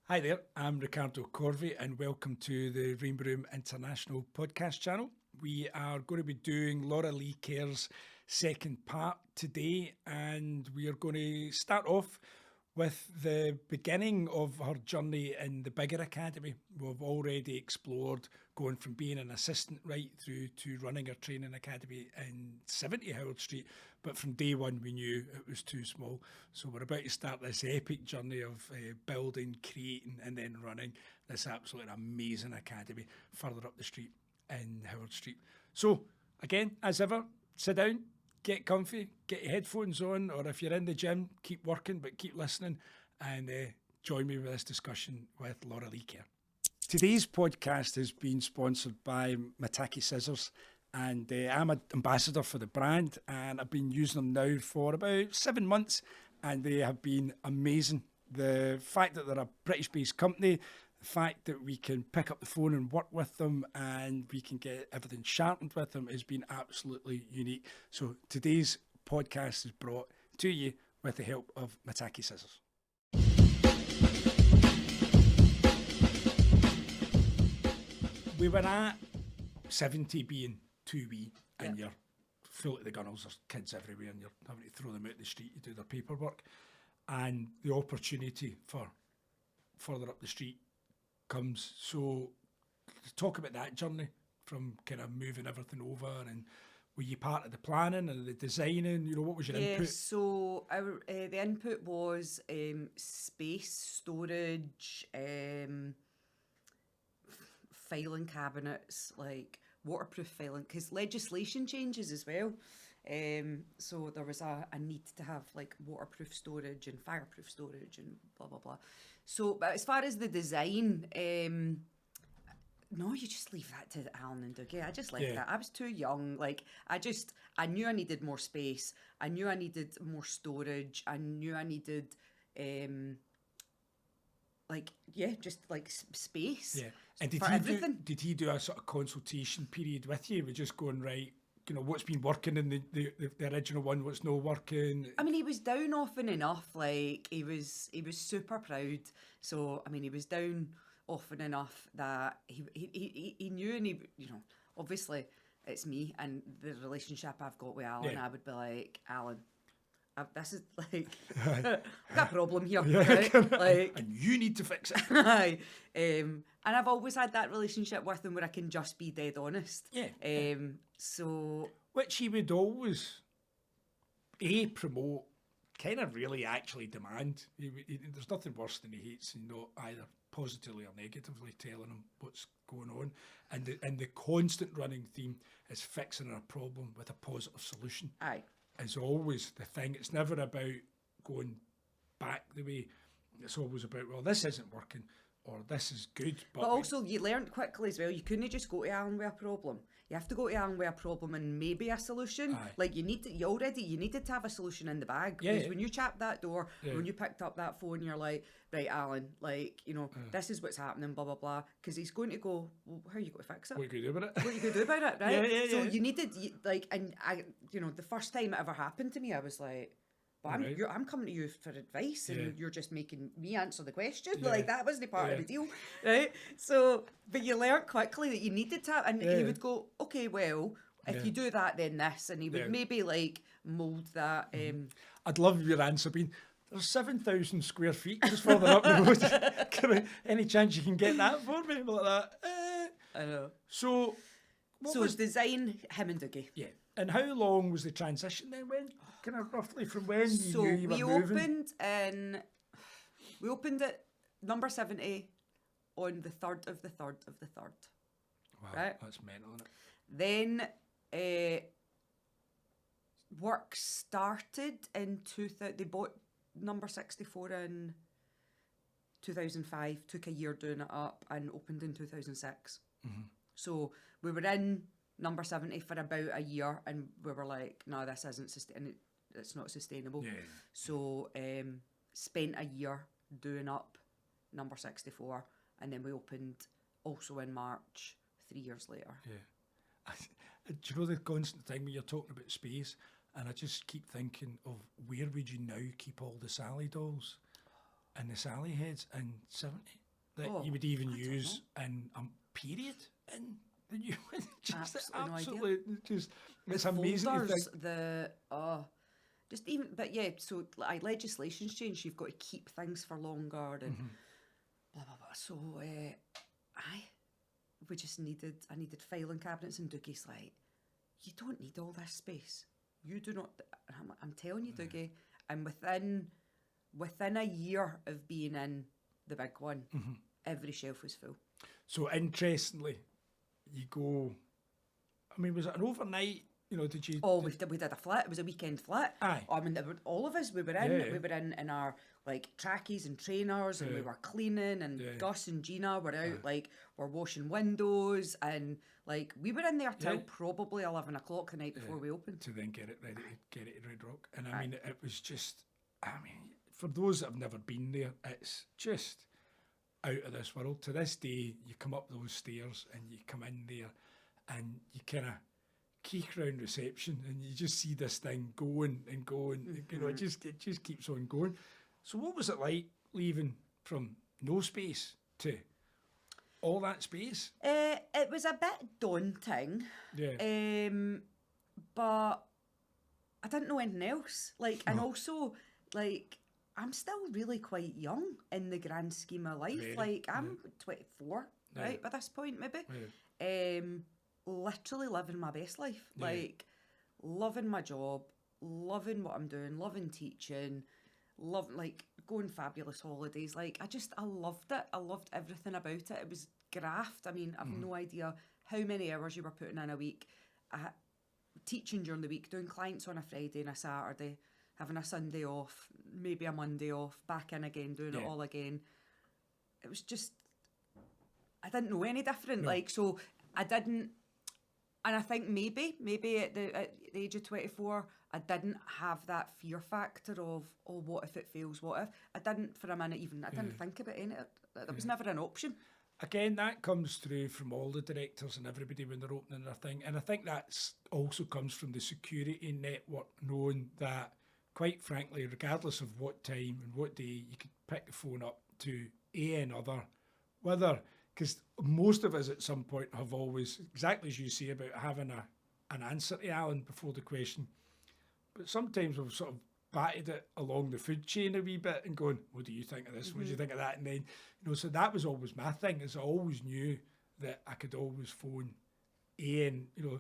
Hi there, I'm Ricardo Corvey and welcome to the Rainbow Room International podcast channel. We are going to be doing Leigh Kerr's second part today, and we are going to start off with the beginning of her journey in the bigger academy. We've already explored going from being an assistant right through to running a training academy in 70 Howard Street, but from day one we knew it was too small. So we're about to start this epic journey of building, creating and then running this absolutely amazing academy further up the street in Howard Street. So again, as ever, sit down, get comfy, get your headphones on, or if you're in the gym, keep working, but keep listening, and join me with this discussion with Leigh Kerr. Today's podcast has been sponsored by Mataki Scissors, and I'm an ambassador for the brand, and I've been using them now for about 7 months, and they have been amazing. The fact that they're a British-based company, the fact that we can pick up the phone and work with them and we can get everything sharpened with them has been absolutely unique. So today's podcast is brought to you with the help of Mataki Scissors. We were at 70 being too wee, and you're full of the gunnels, there's kids everywhere and you're having to throw them out the street to do their paperwork, and the opportunity for further up the street comes. So talk about that journey from kind of moving everything over, and were you part of the planning and the designing? You know, what was your input? So our the input was space, storage, filing cabinets, like waterproof filing, because legislation changes as well. So there was a need to have like waterproof storage and fireproof storage and blah blah blah. So, but as far as the design, no, you just leave that to Alan and Dougie. I just left that. I was too young. Like I knew I needed more space. I knew I needed more storage. I knew I needed, just like space. Yeah. And did he do a sort of consultation period with you? We're just going, right, you know, what's been working in the original one, what's not working? I mean, he was down often enough. Like he was super proud. So I mean, he was down often enough that he knew, and he, you know, obviously it's me and the relationship I've got with Alan. I would be like, Alan, this is like I've got a problem here, right? Like, and you need to fix it. And I've always had that relationship with him where I can just be dead honest. So which he would always promote, kind of really actually demand. There's nothing worse than he hates, you know, either positively or negatively telling him what's going on, and the constant running theme is fixing a problem with a positive solution. Is always the thing. It's never about going back the way. It's always about, well, this isn't working or this is good. But also you learnt quickly as well, you couldn't just go to Alan with a problem. You have to go to Alan with a problem and maybe a solution. Like you needed to have a solution in the bag. Because when you chapped that door, when you picked up that phone, you're like, right, Alan, like, you know, this is what's happening, blah, blah, blah. Because he's going to go, well, how are you going to fix it? What are you going to do about it? What are you going to do about it, right? So you needed, like, and I, you know, the first time it ever happened to me, I was like, but I'm coming to you for advice, and you're just making me answer the question. Like, that wasn't part of the deal, right? So, but you learnt quickly that you needed to have, and he would go, okay, well, if you do that, then this, and he would maybe like mould that. I'd love your answer being, there's 7,000 square feet just further up the road. Any chance you can get that for me? Like that. I know. So it's design, him and Dougie. Yeah. And how long was the transition then? When, kind of roughly from when you knew you were moving? We opened at number 70 on the 3rd of the 3rd of the 3rd. Wow, right? That's mental, isn't it? Then work started in 2000. They bought number 64 in 2005, took a year doing it up, and opened in 2006. So we were in number 70 for about a year, and we were like, no, this isn't it's not sustainable. So spent a year doing up number 64, and then we opened also in March 3 years later. Do you know the constant thing when you're talking about space, and I just keep thinking of, where would you now keep all the Sally dolls? and the Sally heads in 70 that Oh, you would even I don't use in a period in the new one. Just Absolutely no idea. absolutely, just it's amazing to Folders, think. just even, but yeah, so like legislation's changed, you've got to keep things for longer and blah, blah, blah. So, I needed filing cabinets, and Dougie's like, you don't need all this space. You do not, I'm telling you, Dougie, and within a year of being in the big one, every shelf was full. So interestingly, you go. I mean, was it an overnight? You know, did you? Oh, we did a flat. It was a weekend flat. Aye. I mean, all of us, we were in. Yeah. We were in our like trackies and trainers, and we were cleaning. And Gus and Gina were out, like we're washing windows, and like we were in there till probably 11 o'clock the night before we opened. To then get it ready, get it to Red Rock, and I mean, it was just. I mean, for those that have never been there, it's just out of this world. To this day, you come up those stairs and you come in there, and you kind of keek around reception, and you just see this thing going and going. You know, it just keeps on going. So, what was it like leaving from no space to all that space? It was a bit daunting. Yeah. But I didn't know anything else. Like, and also, like, I'm still really quite young in the grand scheme of life. Very, like, I'm 24, right, by this point, maybe. Yeah. Literally living my best life. Yeah. Like, loving my job, loving what I'm doing, loving teaching, like, going fabulous holidays. Like, I loved it. I loved everything about it. It was graft. I mean, I've no idea how many hours you were putting in a week. Teaching during the week, doing clients on a Friday and a Saturday, having a Sunday off, maybe a Monday off, back in again, doing it all again. It was just, I didn't know any different. No. Like, so I didn't, and I think maybe at the age of 24, I didn't have that fear factor of, oh, what if it fails? What if? I didn't for a minute even. I didn't think about any. That was never an option. Again, that comes through from all the directors and everybody when they're opening their thing. And I think that's also comes from the security network, knowing that, quite frankly, regardless of what time and what day, you could pick the phone up to another, whether, because most of us at some point have always, exactly as you say about having an answer to Alan before the question, but sometimes we've sort of batted it along the food chain a wee bit and going, what do you think of this? What do you think of that? And then, you know, so that was always my thing, is I always knew that I could always phone Ian, you know,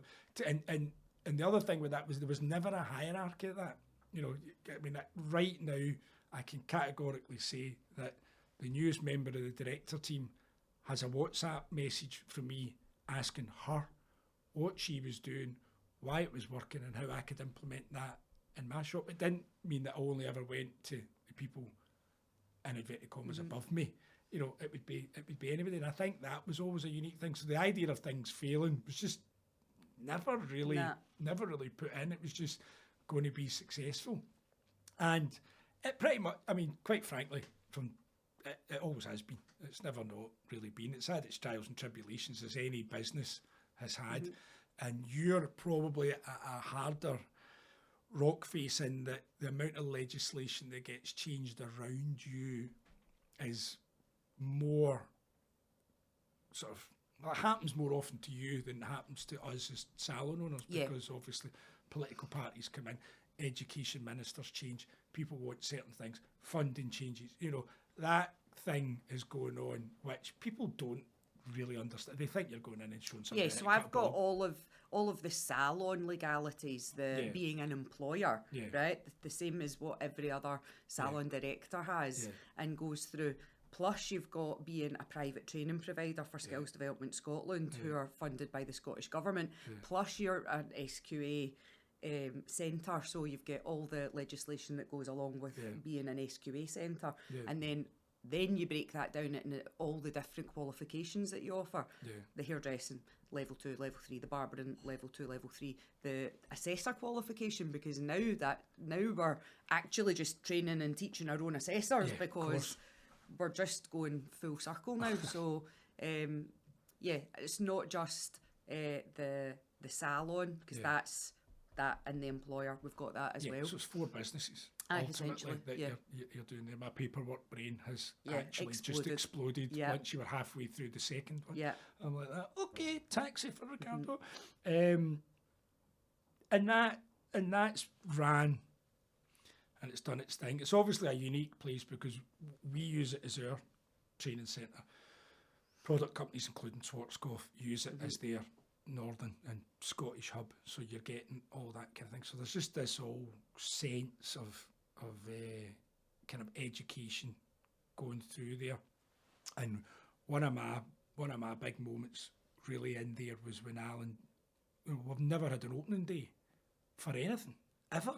and the other thing with that was there was never a hierarchy of that. You know, I mean, right now, I can categorically say that the newest member of the director team has a WhatsApp message from me asking her what she was doing, why it was working, and how I could implement that in my shop. It didn't mean that I only ever went to the people in inverted commas above me. You know, it would be anybody, and I think that was always a unique thing. So the idea of things failing was just never really put in. It was just going to be successful, and it pretty much, I mean, quite frankly, from it always has been. It's never not really been. It's had its trials and tribulations, as any business has had, and you're probably a harder rock face in that the amount of legislation that gets changed around you is more sort of, well, it happens more often to you than it happens to us as salon owners, because obviously political parties come in, education ministers change, people want certain things, funding changes, you know, that thing is going on which people don't really understand. They think you're going in and showing something. Yeah, so I've got all of the salon legalities, the being an employer, right? The same as what every other salon director has and goes through. Plus, you've got being a private training provider for Skills Development Scotland, who are funded by the Scottish Government. Plus, you're an SQA centre, so you've got all the legislation that goes along with being an SQA centre. And then you break that down into all the different qualifications that you offer. The hairdressing, level 2, level 3, the barbering, level 2, level 3, the assessor qualification, because now we're actually just training and teaching our own assessors, because we're just going full circle now. So it's not just the salon, because that in the employer. We've got that as well. So it's 4 businesses Aye, ultimately essentially, that yeah. you're doing there. My paperwork brain has Yeah, actually just exploded. exploded Yeah. once you were halfway through the second one. Yeah. I'm like that. Okay, taxi for Ricardo. And that's ran, and it's done its thing. It's obviously a unique place because we use it as our training centre. Product companies, including Schwarzkopf, use it as their northern and Scottish hub. So you're getting all that kind of thing. So there's just this whole sense of kind of education going through there. And one of my big moments really in there was when Alan, we've never had an opening day for anything ever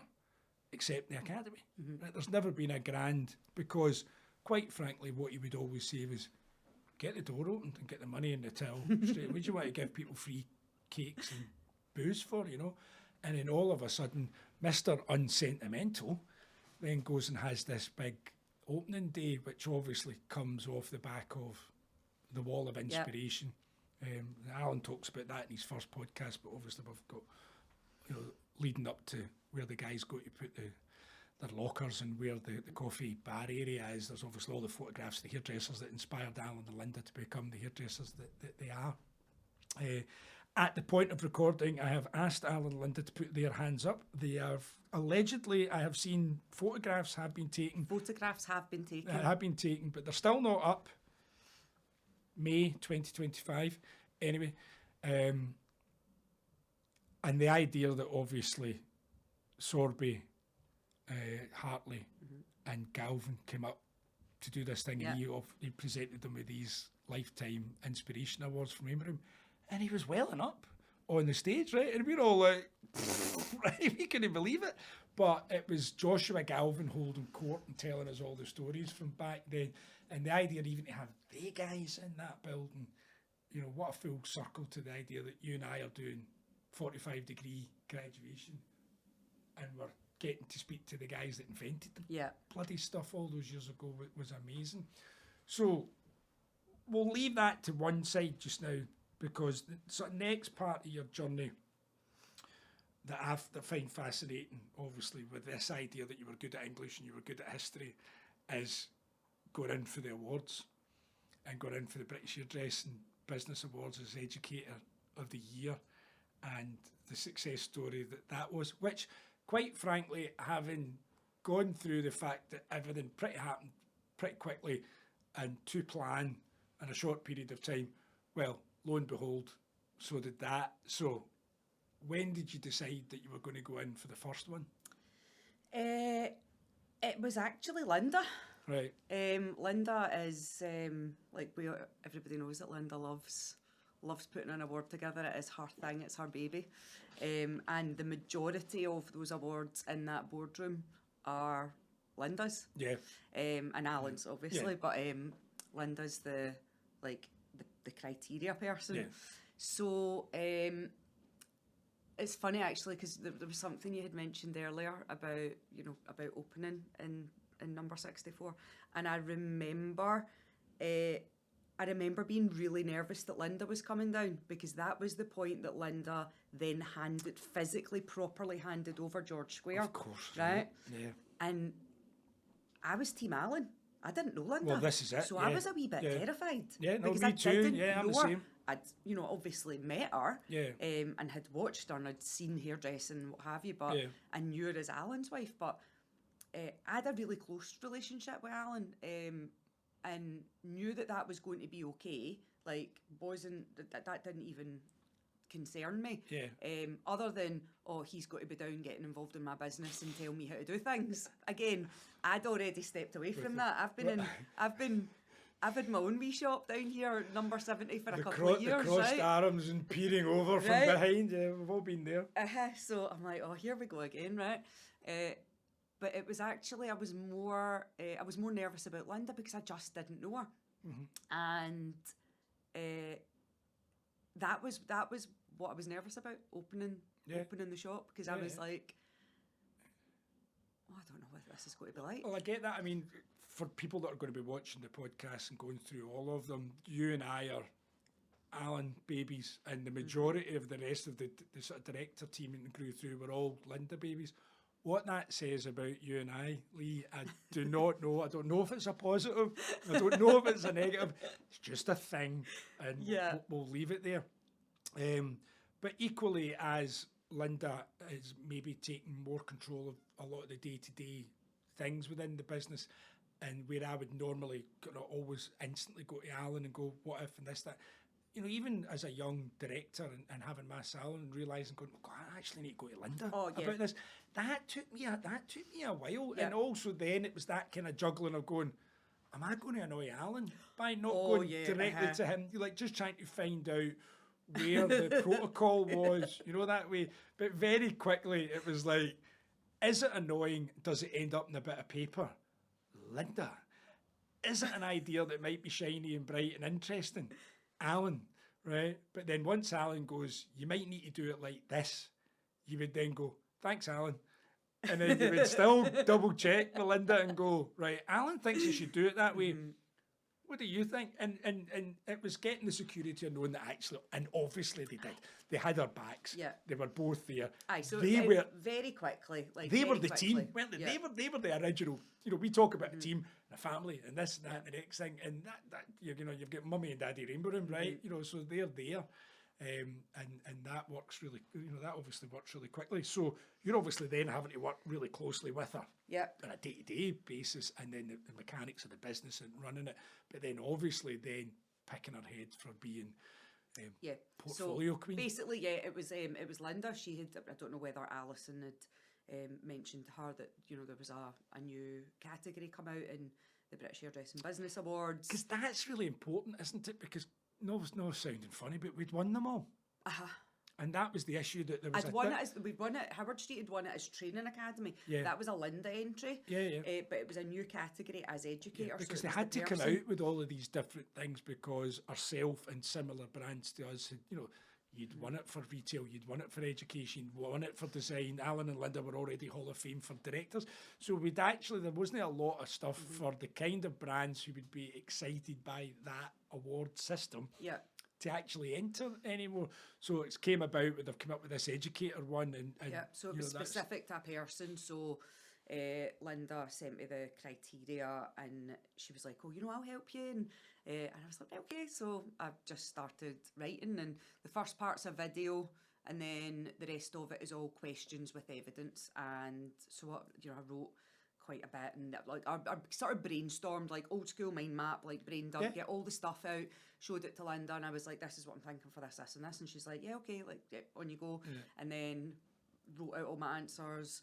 except the academy. Right? There's never been a grand, because quite frankly what he would always say was, get the door opened and get the money in the till straight. What do you want to give people free cakes and booze for, you know? And then all of a sudden Mr. Unsentimental then goes and has this big opening day, which obviously comes off the back of the wall of inspiration. Alan talks about that in his first podcast, but obviously we've got, you know, leading up to where the guys go to put their lockers and where the coffee bar area is. There's obviously all the photographs of the hairdressers that inspired Alan and Linda to become the hairdressers that they are. At the point of recording, I have asked Alan and Linda to put their hands up. They have allegedly, I have seen photographs have been taken. Photographs have been taken. But they're still not up. May 2025. Anyway, and the idea that obviously Sorby, Hartley and Galvin came up to do this thing, and he presented them with these Lifetime Inspiration Awards from Aimroom, and he was welling up on the stage, right? And we're all like, right, we couldn't believe it. But it was Joshua Galvin holding court and telling us all the stories from back then, and the idea even to have the guys in that building, you know, what a full circle to the idea that you and I are doing 45-degree graduation, and we're getting to speak to the guys that invented the bloody stuff all those years ago was amazing. So we'll leave that to one side just now, because the sort of next part of your journey that I find fascinating, obviously, with this idea that you were good at English and you were good at history, is going in for the awards and going in for the British Hairdressing Business Awards as Educator of the Year, and the success story that was, which, quite frankly, having gone through the fact that everything happened pretty quickly and to plan in a short period of time, well, lo and behold, so did that. So when did you decide that you were going to go in for the first one? It was actually Linda. Right. Linda is, everybody knows that Linda loves putting an award together. It is her thing, it's her baby. And the majority of those awards in that boardroom are Linda's. Yeah. And Alan's, obviously, but Linda's the criteria person. Yeah. So it's funny actually, because there was something you had mentioned earlier about opening in number 64, and I remember being really nervous that Linda was coming down, because that was the point that Linda then physically properly handed over George Square. Of course, right? Yeah. And I was Team Alan. I didn't know Linda. Well, this is it. So I was a wee bit terrified. Yeah, no, because me I too. Didn't yeah, I'm know the her. same. I'd, obviously met her. Yeah. And had watched her and I'd seen hairdressing and what have you, but I knew her as Alan's wife. But I had a really close relationship with Alan, and knew that was going to be okay. Like, that didn't even concern me. Yeah. Other than, he's got to be down getting involved in my business and tell me how to do things. Again, I'd already stepped away from that. I've had my own wee shop down here, number 70, for a couple of years. The crossed arms and peering over from behind. Yeah, we've all been there. So I'm like, here we go again, right? But it was actually, I was more nervous about Linda because I just didn't know her. Mm-hmm. And that was what I was nervous about, opening the shop, because I was like, I don't know what this is going to be like. Well, I get that. I mean, for people that are going to be watching the podcast and going through all of them, you and I are Alan babies, and the majority of the rest of the sort of director team and crew through were all Linda babies. What that says about you and I, Leigh, I do not know. I don't know if it's a positive. I don't know if it's a negative. It's just a thing, and we'll leave it there. But equally, as Linda is maybe taking more control of a lot of the day-to-day things within the business, and where I would normally always instantly go to Alan and go, what if, and this, that. You know, even as a young director and having my salon and realising, going, oh God, I actually need to go to Linda about this. That took me a while. And also then it was that kind of juggling of going, am I going to annoy Alan by not going directly to him? You're like just trying to find out where the protocol was, you know, that way. But very quickly it was like, is it annoying? Does it end up in a bit of paper? Linda. Is it an idea that might be shiny and bright and interesting? Alan, right? But then once Alan goes, you might need to do it like this, you would then go, thanks, Alan. And then you would still double check Melinda and go, right, Alan thinks you should do it that way. What do you think? And it was getting the security of knowing that actually, and obviously they did. They had our backs. Yeah. They were both there. Aye, so they were very quickly. Like they were the team, weren't they? Yeah. They were the original. You know, we talk about a team, a family, and this, that, and the next thing, and that you know, you've got Mummy and Daddy Rainbow Room, right? You know, so they're there. And that works really, you know, that obviously works really quickly. So you're obviously then having to work really closely with her on a day-to-day basis, and then the mechanics of the business and running it. But then obviously then picking her head for being portfolio queen. Basically, it was Linda. She had, I don't know whether Alison had mentioned to her that, you know, there was a new category come out in the British Hairdressing Business Awards. Because that's really important, isn't it? Because no sounding funny, but we'd won them all. And that was the issue, that there was we'd won it, Howard Street had won it as Training Academy. Yeah. That was a Linda entry. But it was a new category as educator. Because so they had to come out with all of these different things, because ourself and similar brands to us had, you know, you'd won it for retail, you'd won it for education, you'd won it for design. Alan and Linda were already Hall of Fame for directors. So we'd actually, there wasn't a lot of stuff for the kind of brands who would be excited by that award system to actually enter anymore. So it's came about, they've come up with this educator one. And so it was specific to a person. So Linda sent me the criteria and she was like, oh, you know, I'll help you. And I was like, okay. So I just started writing, and the first part's a video, and then the rest of it is all questions with evidence. And so I wrote quite a bit, and like I sort of brainstormed, like old school mind map, like brain dump, get all the stuff out, showed it to Linda, and I was like, this is what I'm thinking for this, and this, and she's like, yeah, okay, like on you go. And then wrote out all my answers.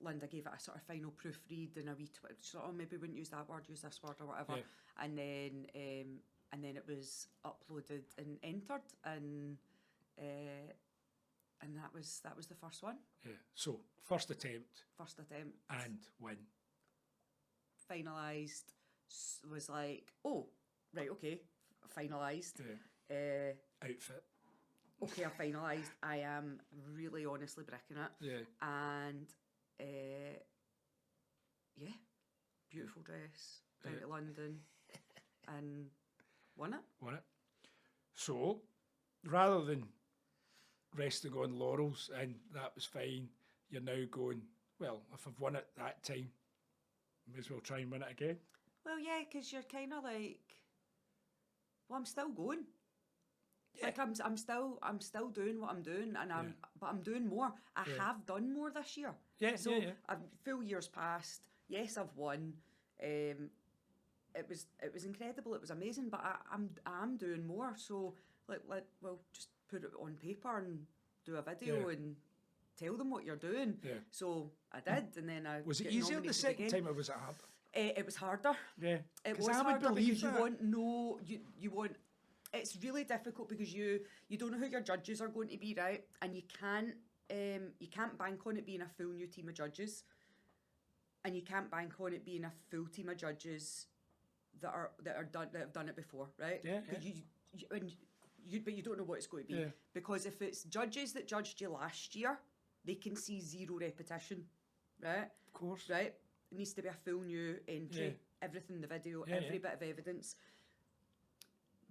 Linda gave it a sort of final proofread and a wee twit. She thought, oh, maybe we wouldn't use that word, use this word or whatever. And then it was uploaded and entered, and that was the first one. So first attempt and win. Finalised, was like, oh right, okay, finalised. Outfit. Okay, I finalised. I am really honestly bricking it. And beautiful dress, down to London, and won it. So rather than resting on laurels and that was fine, you're now going, well, if I've won it that time, may as well try and win it again. Well, yeah, because you're kind of like, well, I'm still going. Like I'm still doing what I'm doing, and but I'm doing more. I have done more this year. A full year's passed. Yes, I've won. It was incredible. It was amazing. But I'm doing more. So well, just put it on paper and do a video and tell them what you're doing. So I did, and then I was it easier the second time, or was it hard? It was harder. It was harder because you want. It's really difficult because you don't know who your judges are going to be, right? And you can't bank on it being a full new team of judges, and you can't bank on it being a full team of judges that have done it before, right? But you don't know what it's going to be, because if it's judges that judged you last year, they can see zero repetition, right? Of course, right? It needs to be a full new entry, everything in the video, every bit of evidence.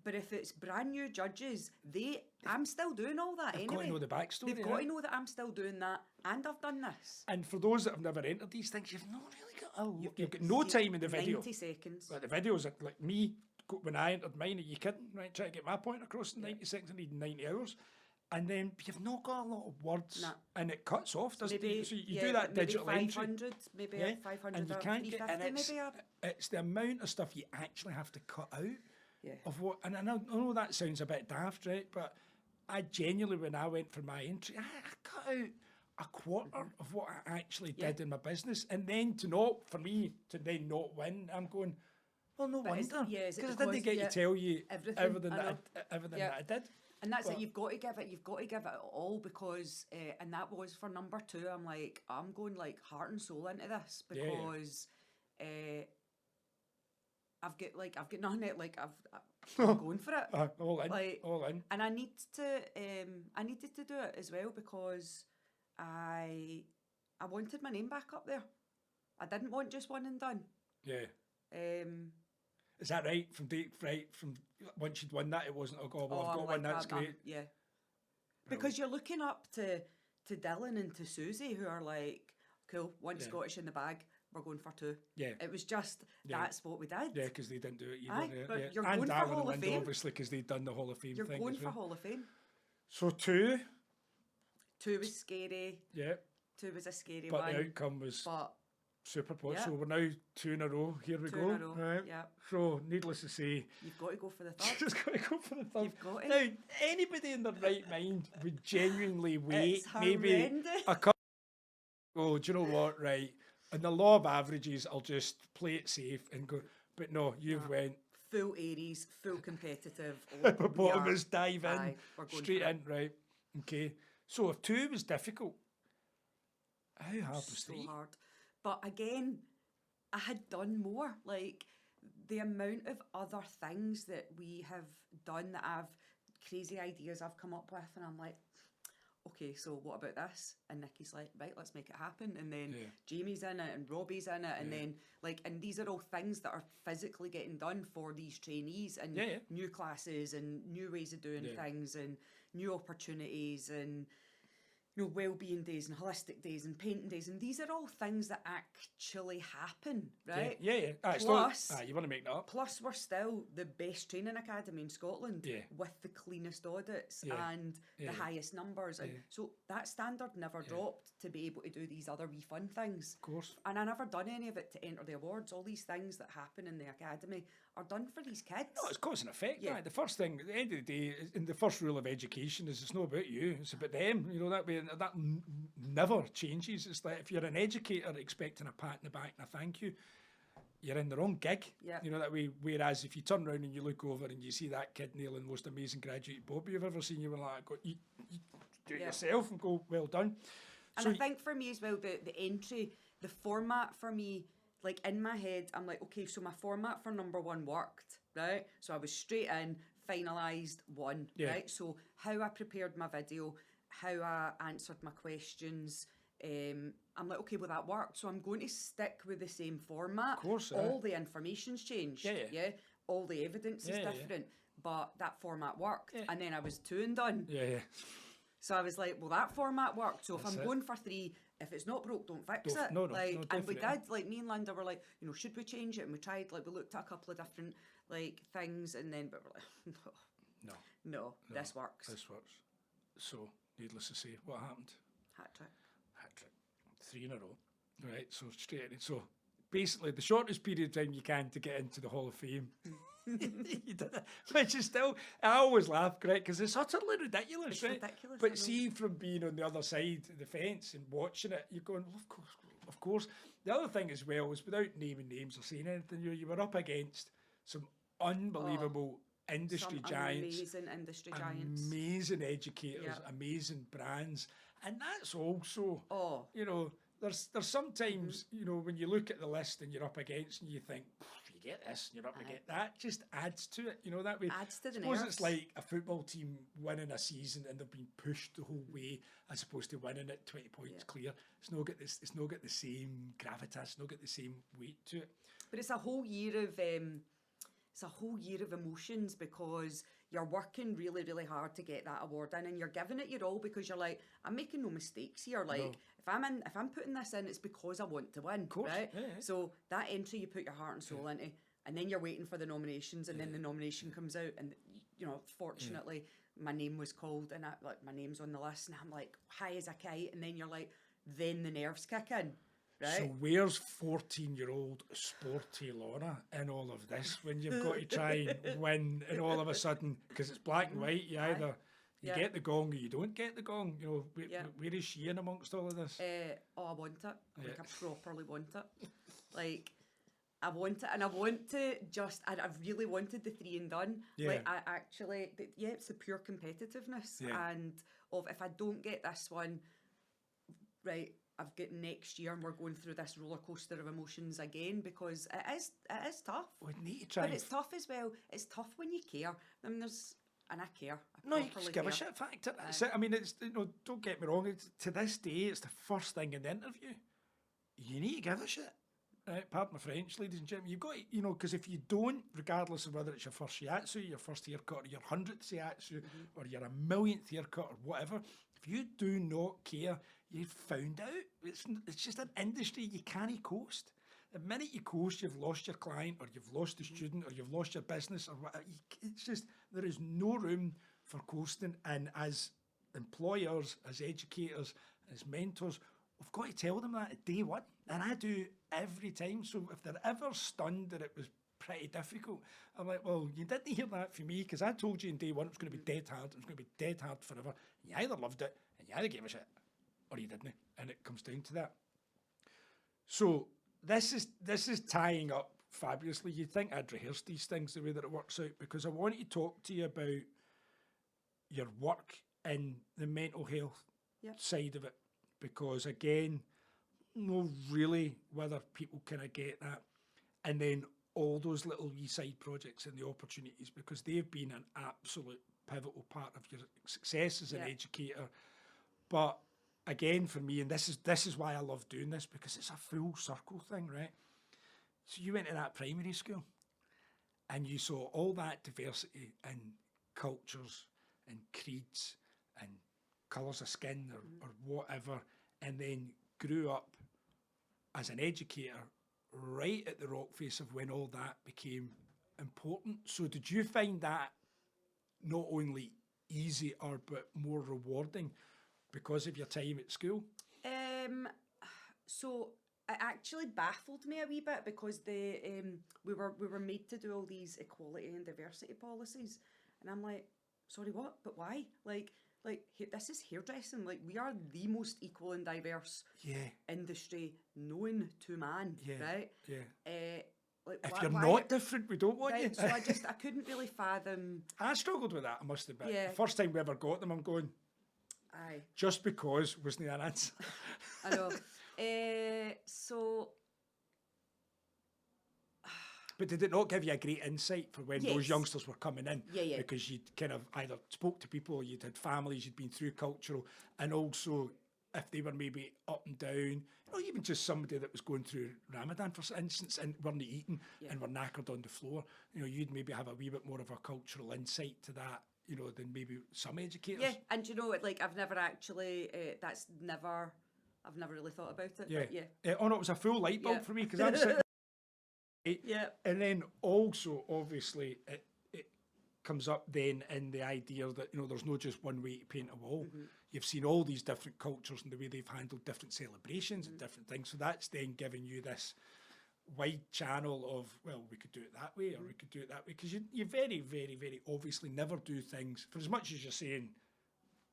But if it's brand new judges, I'm still doing all that They've anyway. got to know the backstory. They've got to know that I'm still doing that and I've done this. And for those that have never entered these things, you've not really got you've got no time in the video. 90 seconds. Like the videos are like me when I entered mine. Are you kidding? Right, trying to get my point across in 90 seconds. I need 90 hours. And then you've not got a lot of words, and it cuts off, doesn't it? So you do that digital maybe entry. 500, maybe 500 and you or can't 350 get, and maybe. it's the amount of stuff you actually have to cut out Yeah. of what, and I know that sounds a bit daft, right? But I genuinely, when I went for my entry, I cut out a quarter of what I actually did in my business, and then for me to then not win, I'm going, well, no wonder, because I didn't get to tell you everything that I did. And that's it. You've got to give it all, because, and that was for number 2. I'm like, I'm going like heart and soul into this, because I've got nothing. Like I'm going for it. All in. And I needed to do it as well, because I wanted my name back up there. I didn't want just one and done. Yeah. Is that right? From once you'd won that, it wasn't, I've got one, that's great. Yeah. Because you're looking up to Dylan and to Susie, who are like, cool, one Scottish in the bag, we're going for 2. Yeah. It was just, that's what we did. Yeah, because they didn't do it either. But you're and going Darren for Hall and of Linda, Fame. obviously, because they'd done the Hall of Fame You're thing. going as for well. Hall of Fame. So 2. 2 was scary. Yeah. 2 was a scary but one. The outcome was super positive. Yeah. So we're now 2 in a row. Here we 2 go. in a row. Right. Yeah. So needless to say, you've got to go for the third. just got to go for the third. You've got to. Now, anybody in their right mind would genuinely wait It's maybe horrendous. a couple. Oh, do you know what? Right. In the law of averages, I'll just play it safe and go. But no, you've went full Aries, full competitive. Hippopotamus, dive in, straight in, it. right? Okay. So if 2 was difficult, how hard was 3? So hard. But again, I had done more. Like, the amount of other things that we have done, crazy ideas I've come up with, and I'm like, okay, so what about this? And Nikki's like, right, let's make it happen. And then Jamie's in it and Robbie's in it. And then, and these are all things that are physically getting done for these trainees, and new classes and new ways of doing things and new opportunities and, well-being days and holistic days and painting days. And these are all things that actually happen, right? Yeah. Plus, you want to make that up. Plus, we're still the best training academy in Scotland with the cleanest audits and the highest numbers. And so that standard never dropped to be able to do these other wee fun things. Of course. And I never done any of it to enter the awards. All these things that happen in the academy are done for these kids. No, it's cause and effect. Right? The first thing, at the end of the day, and the first rule of education is it's not about you, it's about them. That way, that never changes. It's like if you're an educator expecting a pat in the back and a thank you, you're in the wrong gig. That way. Whereas if you turn around and you look over and you see that kid nailing the most amazing graduate bob you've ever seen, you were like, you do it yourself and go, well done. And so I think for me as well, the entry, the format for me, like in my head, I'm like, okay, so my format for number 1 worked, right? So I was straight in, finalised 1, right? So how I prepared my video, how I answered my questions, I'm like, okay, well, that worked. So I'm going to stick with the same format. Of course. All the information's changed. All the evidence is different. But that format worked. And then I was 2 and done. So I was like, well, that format worked. So if I'm going for 3, if it's not broke, don't fix it. No, and we did, like, me and Linda were like, should we change it? And we tried, like, we looked at a couple of different, like, things, and then, but we're like, no, this works. This works. So, needless to say, what happened? Hat trick. 3 in a row. Right, so straight in. So, basically, the shortest period of time you can to get into the Hall of Fame. You did it. Which is still, I always laugh, correct, because it's utterly ridiculous, it's right? Ridiculous, but see, from being on the other side of the fence and watching it, you're going, well, of course. The other thing as well is, without naming names or saying anything, you were up against some unbelievable industry giants. Amazing industry giants. Amazing educators, amazing brands. And that's also, there's sometimes, when you look at the list and you're up against and you think, you get this, you're up against that, just adds to it, that way. Adds to the nerves. nerves. It's like a football team winning a season and they've been pushed the whole way as opposed to winning it 20 points clear. It's not got the same gravitas, it's not got the same weight to it. But it's a whole year of it's a whole year of emotions because you're working really, really hard to get that award in, and you're giving it your all because you're like, I'm making no mistakes here. Like, No. if I'm putting this in, it's because I want to win, right? Yeah. So that entry you put your heart and soul into, and then you're waiting for the nominations, and then the nomination comes out, and you know, fortunately, my name was called, and my name's on the list, and I'm like high as a kite, and then you're like, then the nerves kick in. Right. So where's 14-year-old sporty Laura in all of this when you've got to try and win, and all of a sudden, because it's black and white, you either you get the gong or you don't get the gong. You know, where is she in amongst all of this? I want it. Like, I properly want it. Like, I want it, and I want to just, I've really wanted the 3 and done. Yeah. Like, I actually, it's the pure competitiveness. And of, if I don't get this one, right, I've got next year and we're going through this roller coaster of emotions again, because it is tough. We need to try. But it's tough as well. It's tough when you care. I mean, and I care. No, you just give a shit factor. I mean, it's, you know, don't get me wrong. To this day, it's the first thing in the interview. You need to give a shit. Right, pardon my French, ladies and gentlemen. You've got to, you know, because if you don't, regardless of whether it's your first shiatsu, your first haircut, or your 100th shiatsu, or your 1,000,000th haircut, or whatever, if you do not care, you've found out. It's just an industry you can't coast. The minute you coast, you've lost your client, or you've lost the student, or you've lost your business, or whatever. It's just, there is no room for coasting. And as employers, as educators, as mentors, we've got to tell them that at day one. And I do every time. So if they're ever stunned that it was pretty difficult, I'm like, well, you didn't hear that from me, because I told you in day one it was going to be dead hard. It was going to be dead hard forever. You either loved it and you either gave a shit, or you didn't. And it comes down to that. So this is tying up fabulously. You'd think I'd rehearsed these things the way that it works out, because I want to talk to you about your work in the mental health side of it. Because again, no really whether people kind of get that. And then all those little wee side projects and the opportunities, because they've been an absolute pivotal part of your success as an educator. But again, for me, and this is why I love doing this, because it's a full circle thing, right? So you went to that primary school and you saw all that diversity and cultures and creeds and colours of skin or whatever, and then grew up as an educator right at the rock face of when all that became important. So did you find that not only easier but more rewarding because of your time at school? So it actually baffled me a wee bit, because we were made to do all these equality and diversity policies, and I'm like, sorry, what? But why? Like this is hairdressing. Like, we are the most equal and diverse industry known to man, right? Yeah. Like, if you're not different, we don't want you. So I couldn't really fathom. I struggled with that, I must admit. Yeah. The first time we ever got them, I'm going, aye. Just because wasn't an answer. I know. So. But did it not give you a great insight for when those youngsters were coming in? Yeah. Because you'd kind of either spoke to people, you'd had families, you'd been through cultural, and also if they were maybe up and down, or even just somebody that was going through Ramadan, for instance, and weren't eating and were knackered on the floor, you know, you'd maybe have a wee bit more of a cultural insight to that, you know, than maybe some educators. Yeah, and you know, like, I've never actually, I've never really thought about it. Yeah. But Oh no, it was a full light bulb for me, because I'm sitting. Yeah. And then also, obviously, it comes up then in the idea that, you know, there's not just one way to paint a wall. You've seen all these different cultures and the way they've handled different celebrations and different things. So that's then giving you this wide channel of, well, we could do it that way or we could do it that way. Because you very, very, very obviously never do things, for as much as you're saying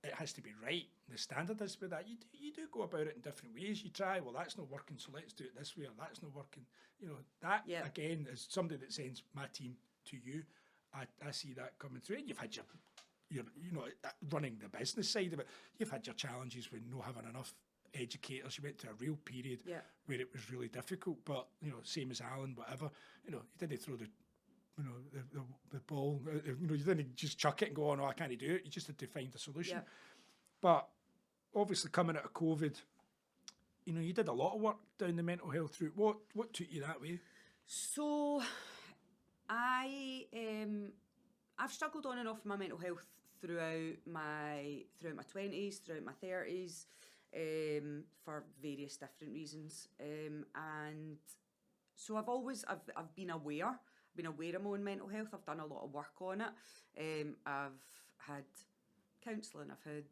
it has to be right, the standard is with that, you do go about it in different ways. You try, well, that's not working, so let's do it this way, or that's not working. You know, that, again, is somebody that sends my team to you. I see that coming through. And you've had your, you know, running the business side of it, you've had your challenges with not having enough educators. You went through a real period where it was really difficult, but, you know, same as Alan, whatever, you know, you didn't throw the, you know, the ball, you know, you didn't just chuck it and go, oh, no, I can't do it. You just had to find a solution. But obviously coming out of COVID, you know, you did a lot of work down the mental health route. What took you that way? So I've struggled on and off with my mental health throughout my 20s, throughout my 30s, for various different reasons, and so I've been aware. I've been aware of my own mental health. I've done a lot of work on it. I've had counselling. I've had,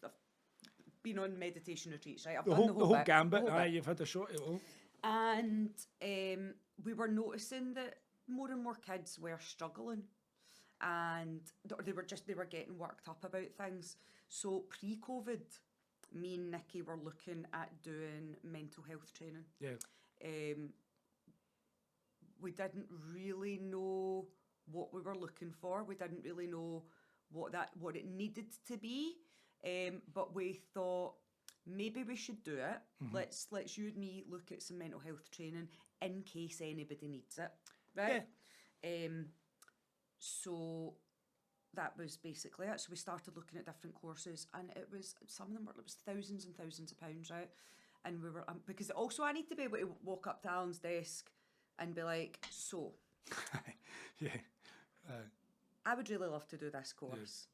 I've been on meditation retreats. Right, I've done the whole bit, gambit. the whole bit. You've had a shot at it all. And we were noticing that more and more kids were struggling, and they were getting worked up about things. So pre-COVID, me and Nikki were looking at doing mental health training. Yeah. We didn't really know what we were looking for. We didn't really know what it needed to be. But we thought maybe we should do it. Mm-hmm. Let's you and me look at some mental health training in case anybody needs it. Right? Yeah. So that was basically it. So we started looking at different courses, and some of them were thousands and thousands of pounds, right? And we were because also I need to be able to walk up to Alan's desk and be like, so, yeah, I would really love to do this course.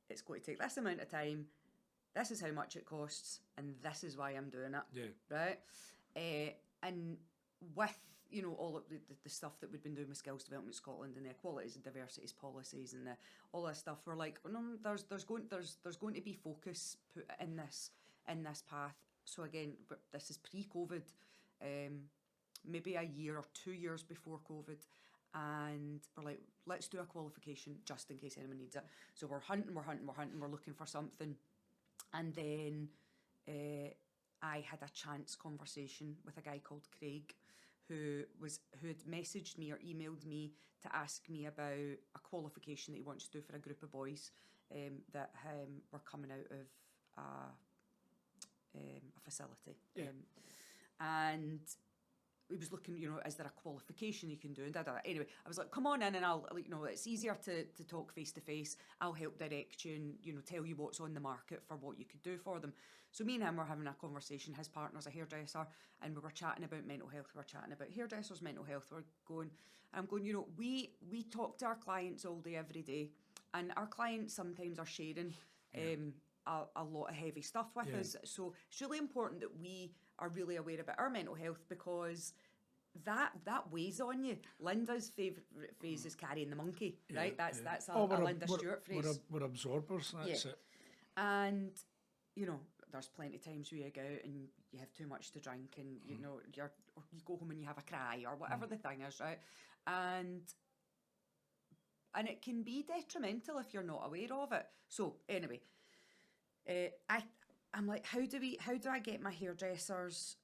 Yeah. It's going to take this amount of time. This is how much it costs, and this is why I'm doing it. Yeah. Right. And with all of the stuff that we've been doing with Skills Development Scotland and the equalities and diversities policies and all this stuff, we're like, oh, no, there's going to be focus put in this path. So again, this is pre-COVID. Maybe a year or 2 years before COVID, and we're like, let's do a qualification just in case anyone needs it. So we're hunting, we're looking for something, and then I had a chance conversation with a guy called Craig, who had messaged me or emailed me to ask me about a qualification that he wants to do for a group of boys that were coming out of a facility, and he was looking, is there a qualification you can do? And anyway, I was like, come on in and I'll, it's easier to talk face to face. I'll help direct you and, tell you what's on the market for what you could do for them. So me and him were having a conversation. His partner's a hairdresser, and we were chatting about mental health. We were chatting about hairdressers' mental health. I'm going, we talk to our clients all day, every day, and our clients sometimes are sharing a lot of heavy stuff with us. So it's really important that we are really aware about our mental health, because that weighs on you. Linda's favourite phrase is carrying the monkey, right? That's a Linda Stewart phrase. We're absorbers, that's it. And, there's plenty of times where you go out and you have too much to drink, and, or you go home and you have a cry, or whatever the thing is, right? And it can be detrimental if you're not aware of it. So anyway, I'm like, how do I get my hairdressers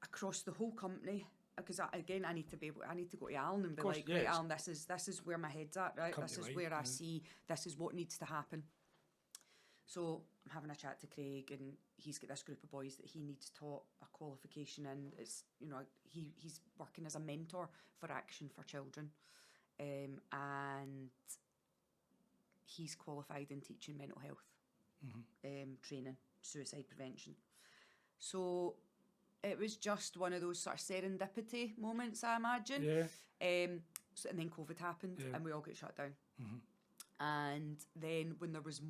across the whole company? Because I need to go to Alan and be like, right, Alan, this is where my head's at, right? This is where I see this is what needs to happen. So I'm having a chat to Craig, and he's got this group of boys that he needs taught a qualification in. It's he's working as a mentor for Action for Children, and he's qualified in teaching mental health. Training, suicide prevention. So it was just one of those sort of serendipity moments, I imagine. And then COVID happened, and we all got shut down. And then when there was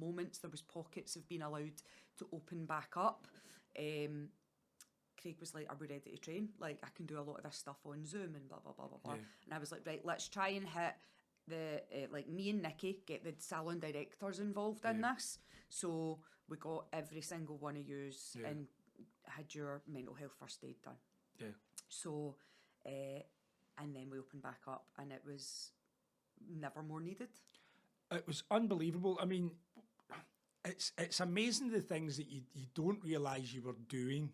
pockets of being allowed to open back up, Craig was like, are we ready to train? Like, I can do a lot of this stuff on Zoom and blah, blah, blah, blah, blah. And I was like, right, let's try and hit the, me and Nikki, get the salon directors involved in this. So we got every single one of yous and had your mental health first aid done. So, and then we opened back up, and it was never more needed. It was unbelievable. I mean, it's amazing the things that you don't realise you were doing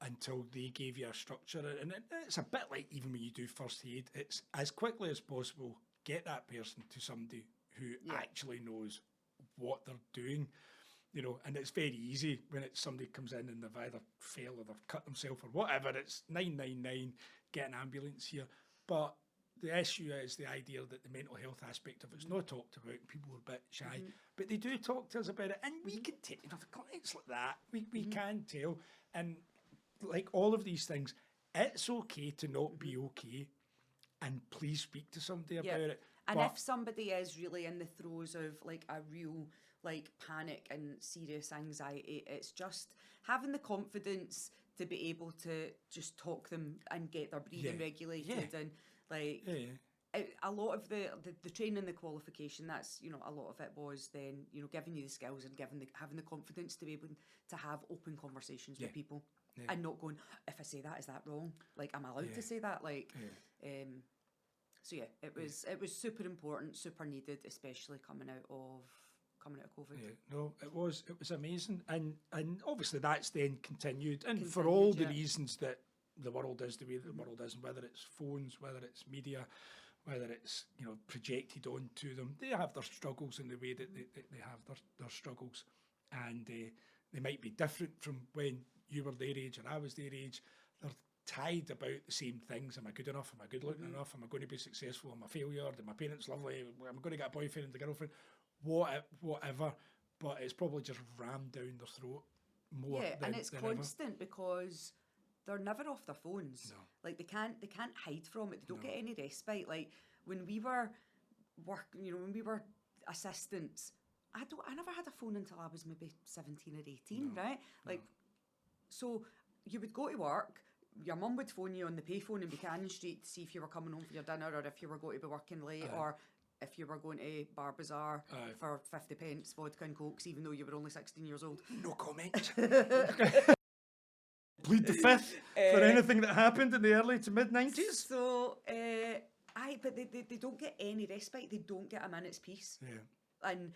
until they gave you a structure. And it's a bit like even when you do first aid, it's as quickly as possible, get that person to somebody who actually knows what they're doing. And it's very easy when it's somebody comes in and they've either fell or they've cut themselves or whatever. It's 999, get an ambulance here. But the issue is the idea that the mental health aspect of it's not talked about. People are a bit shy, but they do talk to us about it, and we can tell. The clients like that, we can tell. And like all of these things, it's okay to not be okay. and please speak to somebody Yeah. about it. And But- if somebody is really in the throes of like a real like panic and serious anxiety, it's just having the confidence to be able to just talk them and get their breathing Yeah. regulated Yeah. and like Yeah. a lot of the training, the qualification, that's, you know, a lot of it was then, you know, giving you the skills and having the confidence to be able to have open conversations with people and not going, if I say that, is that wrong? Like, am I allowed to say that? Like, so yeah, it was super important, super needed, especially coming out of COVID. Yeah, no, it was amazing, and obviously that's then continued, and for all the reasons that the world is the way that the world is, and whether it's phones, whether it's media, whether it's, you know, projected onto them, they have their struggles in the way that they have their struggles, and they might be different from when you were their age or I was their age. They're tied about the same things. Am I good enough? Am I good looking enough? Am I going to be successful? Am I a failure? Did my parents lovely? Am I going to get a boyfriend and a girlfriend? Whatever, but it's probably just rammed down their throat more. Yeah, than, and it's than constant because they're never off their phones. No. Like they can't hide from it. They don't get any respite. Like when we were working, you know, when we were assistants, I never had a phone until I was maybe 17 or 18, right? Like, so you would go to work, your mum would phone you on the payphone in Buchanan Street to see if you were coming home for your dinner or if you were going to be working late or if you were going to Bar Bazaar for 50 pence vodka and cokes, even though you were only 16 years old. No comment. Plead the fifth for anything that happened in the early to mid-90s. So, but they don't get any respite. They don't get a minute's peace. Yeah. And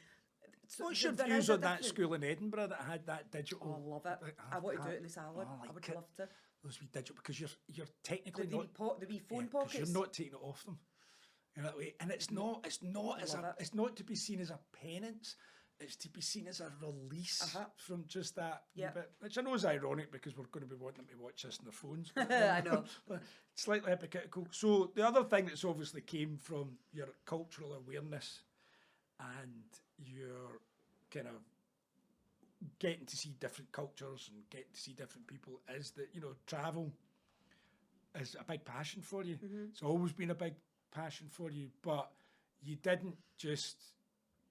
so What's your there views is a on that difference. school in Edinburgh that had that digital? Oh, I love it. I want to do it in the salad. I I would it. love to. Those wee digital, because you're technically The wee phone pockets. because you're not taking it off them. You know, that way. And it's not it's not to be seen as a penance. It's to be seen as a release from just that wee bit, which I know is ironic because we're going to be wanting them to watch this on their phones. I know. Slightly hypocritical. So the other thing that's obviously came from your cultural awareness and your kind of getting to see different cultures and getting to see different people is that, you know, travel is a big passion for you. It's always been a big passion for you, but you didn't just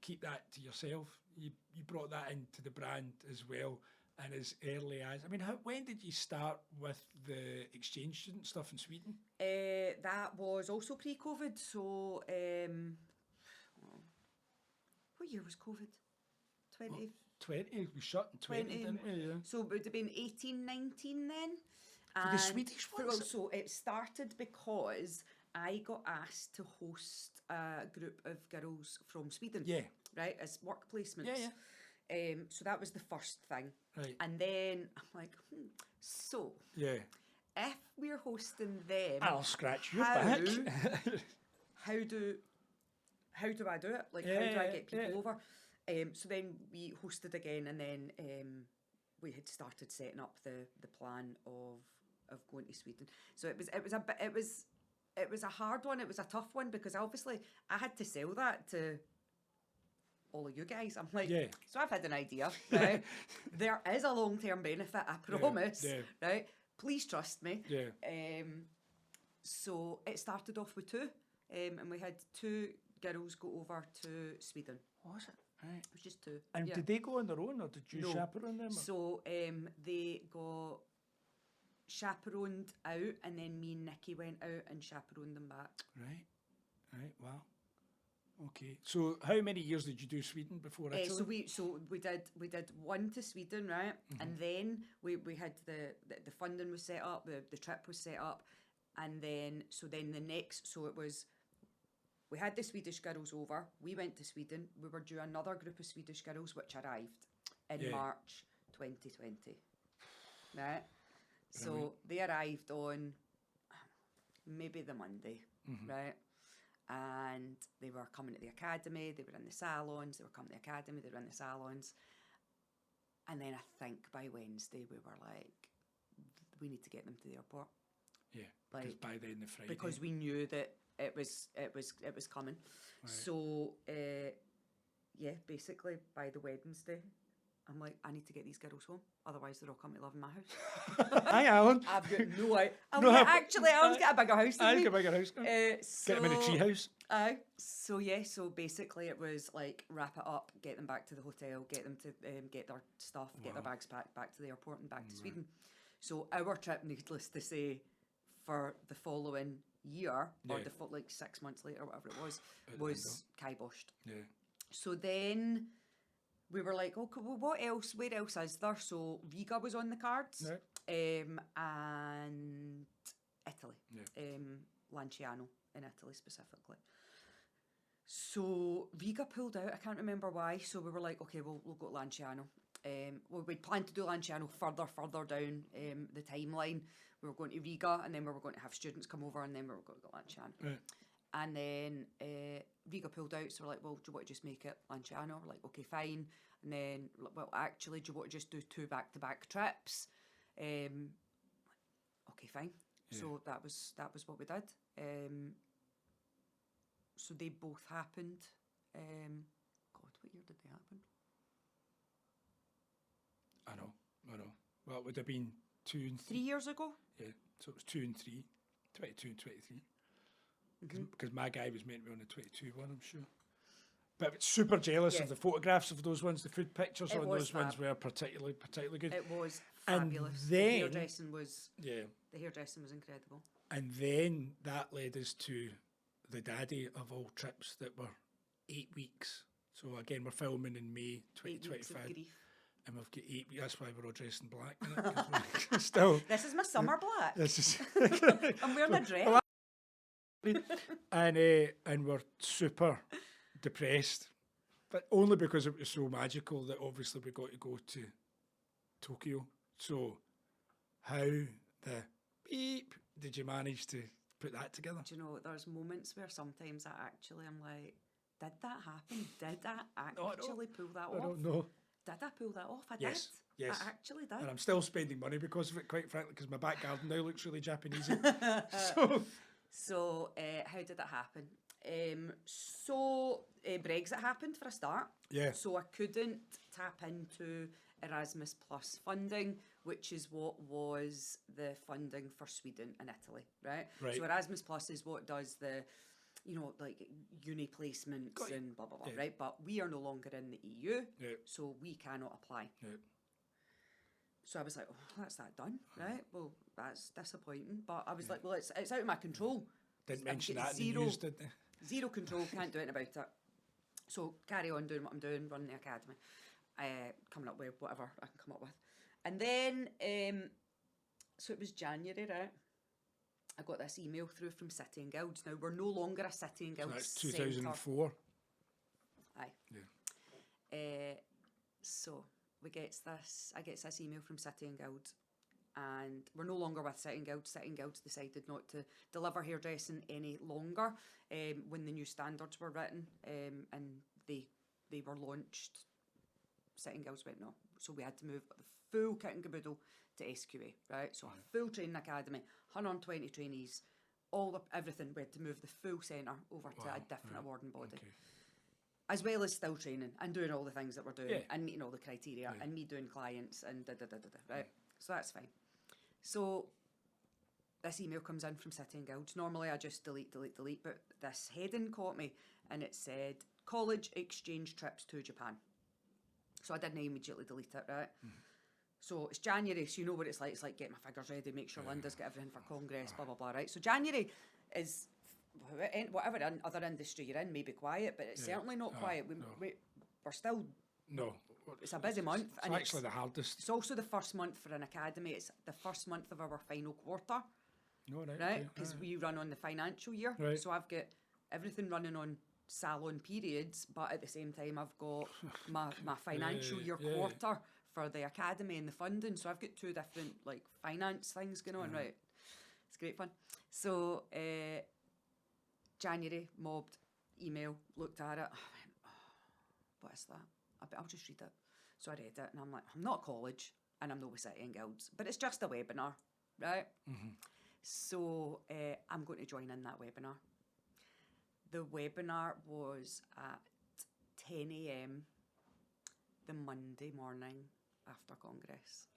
keep that to yourself. You brought that into the brand as well, and as early as, I mean, when did you start with the exchange student stuff in Sweden? That was also pre-COVID. So, what year was COVID? 20, we shut in 20, didn't we? Yeah. So it would have been 18, 19 then. For the Swedish ones? So it started because I got asked to host a group of girls from Sweden. Yeah. Right, as work placements. Yeah. So that was the first thing. Right. And then I'm like, so Yeah. if we're hosting them, I'll scratch your how- back. how do I do it? Like, how do I get people over? So then we hosted again, and then we had started setting up the plan of going to Sweden. So it was a hard one. It was a tough one because obviously I had to sell that to all of you guys. I'm like, so I've had an idea, right? There is a long-term benefit, I promise, right? Please trust me. Yeah. So it started off with 2, and we had 2 girls go over to Sweden. Was it? Right. It was just 2. And did they go on their own, or did you chaperone them? Or? So they got chaperoned out, and then me and Nikki went out and chaperoned them back. Right, wow. Okay, so how many years did you do Sweden before Italy? So we did 1 to Sweden, right? And then we had the funding was set up, the trip was set up, and then the next, so it was, we had the Swedish girls over, we went to Sweden, we were due another group of Swedish girls which arrived in March 2020, right? So they arrived on maybe the Monday, right? And they were coming to the academy, they were in the salons, they were coming to the academy, they were in the salons. And then I think by Wednesday we were like, we need to get them to the airport. Yeah, because by then the Friday. Because we knew that it was coming. Right. So, basically by the Wednesday, I'm like, I need to get these girls home, otherwise they're all coming to live in my house. Hi, Alan. I've got no idea. No, Alan's got a bigger house than I'll me. get a bigger house. So, Get them in a tree house. So yeah, so basically it was like wrap it up, get them back to the hotel, get them to get their stuff, get their bags packed back to the airport and back to Sweden. So our trip, needless to say, for the following year, or like 6 months later, whatever it was kiboshed. Yeah. So then we were like, okay, well, what else? Where else is there? So Riga was on the cards, and Italy, Lanciano in Italy specifically. So Riga pulled out. I can't remember why. So we were like, okay, we'll go to Lanciano. Well, we'd planned to do Lanciano further down the timeline. We were going to Riga, and then we were going to have students come over, and then we were going to go Lanciano. Right. And then Riga pulled out, so we're like, well, do you want to just make it Lanciano? We're like, okay, fine. And then, well, actually, do you want to just do 2 back-to-back trips? Okay, fine. Yeah. So that was what we did. So they both happened. God, what year did they happen? I know. Well, it would have been 2 and 3. 3 years ago? Yeah, so it was 2 and 3, 22 and 23. Because my guy was meant to be on the 22 one, I'm sure. But it's super jealous of the photographs of those ones. The food pictures on those ones were particularly good. It was fabulous. And then, the hairdressing was incredible. And then that led us to the daddy of all trips that were 8 weeks. So again, we're filming in May 2025. 8 weeks of grief. And we've got 8 weeks. That's why we're all dressed in black. Isn't it? Still. This is my summer black. This is. I'm wearing a dress. And we're super depressed, but only because it was so magical that obviously we got to go to Tokyo. So how the beep did you manage to put that together? Do you know, there's moments where sometimes I'm like, did that happen? Did I actually pull that off? I don't know. Did I pull that off? Yes. I actually did. And I'm still spending money because of it, quite frankly, because my back garden now looks really Japanese. So how did that happen? Brexit happened for a start. Yeah. So I couldn't tap into Erasmus Plus funding, which is what was the funding for Sweden and Italy, right? So Erasmus Plus is what does the, like uni placements and blah, blah, blah, right? But we are no longer in the EU, so we cannot apply. Yeah. So I was like, oh, that's that done, right? Well, that's disappointing. But I was like, well, it's out of my control. Didn't mention that in the news, did they? Zero control, can't do anything about it. So carry on doing what I'm doing, running the academy, coming up with whatever I can come up with. And then, so it was January, right? I got this email through from City and Guilds. Now, we're no longer a City and Guilds So that's 2004? Aye. Yeah. So I get this email from City and Guilds, and we're no longer with City and Guilds. City and Guilds decided not to deliver hairdressing any longer when the new standards were written, and they were launched. City and Guilds went no, so we had to move the full kit and caboodle to SQA, right? So a full training academy, 120 trainees, everything. We had to move the full centre over to a different awarding body. Okay. As well as still training and doing all the things that we're doing and meeting all the criteria and me doing clients and right? So that's fine. So this email comes in from City and Guilds. Normally I just delete, but this heading caught me and it said, college exchange trips to Japan. So I didn't immediately delete it, right? So it's January, so you know what it's like. It's like, get my figures ready, make sure Linda's got everything for Congress, blah, blah, blah, right? So January is, whatever other industry you're in may be quiet, but it's certainly not quiet. We're still... No. It's a busy month. It's actually the hardest. It's also the first month for an academy. It's the first month of our final quarter. Right? Because we run on the financial year. Right. So I've got everything running on salon periods, but at the same time I've got my financial year quarter for the academy and the funding. So I've got 2 different like finance things going on, right? It's great fun. So January, mobbed, email, looked at it. I went, oh, what is that? I'll just read it. So I read it and I'm like, I'm not college and I'm not with City and Guilds, but it's just a webinar, right? So I'm going to join in that webinar. The webinar was at 10 a.m. the Monday morning after Congress.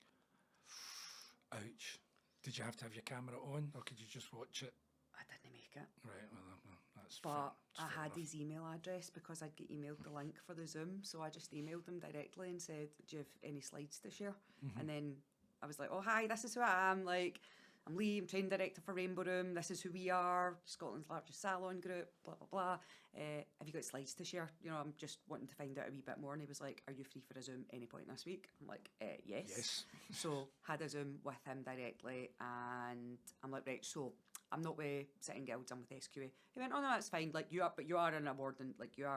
Ouch. Did you have to have your camera on, or could you just watch it? I didn't make it. Right, well, that's But fair, I had enough. his email address because I'd get emailed the link for the Zoom, so I just emailed him directly and said, do you have any slides to share? And then I was like, oh, hi, this is who I am. Like, I'm Leigh, I'm training director for Rainbow Room. This is who we are, Scotland's largest salon group, blah, blah, blah. Have you got slides to share? You know, I'm just wanting to find out a wee bit more. And he was like, are you free for a Zoom any point this week? I'm like, yes. Yes. So had a Zoom with him directly, and I'm like, right, so I'm not with Sitting Guilds, I'm with SQA. He went, oh no, that's fine. Like, but you are an award, and like you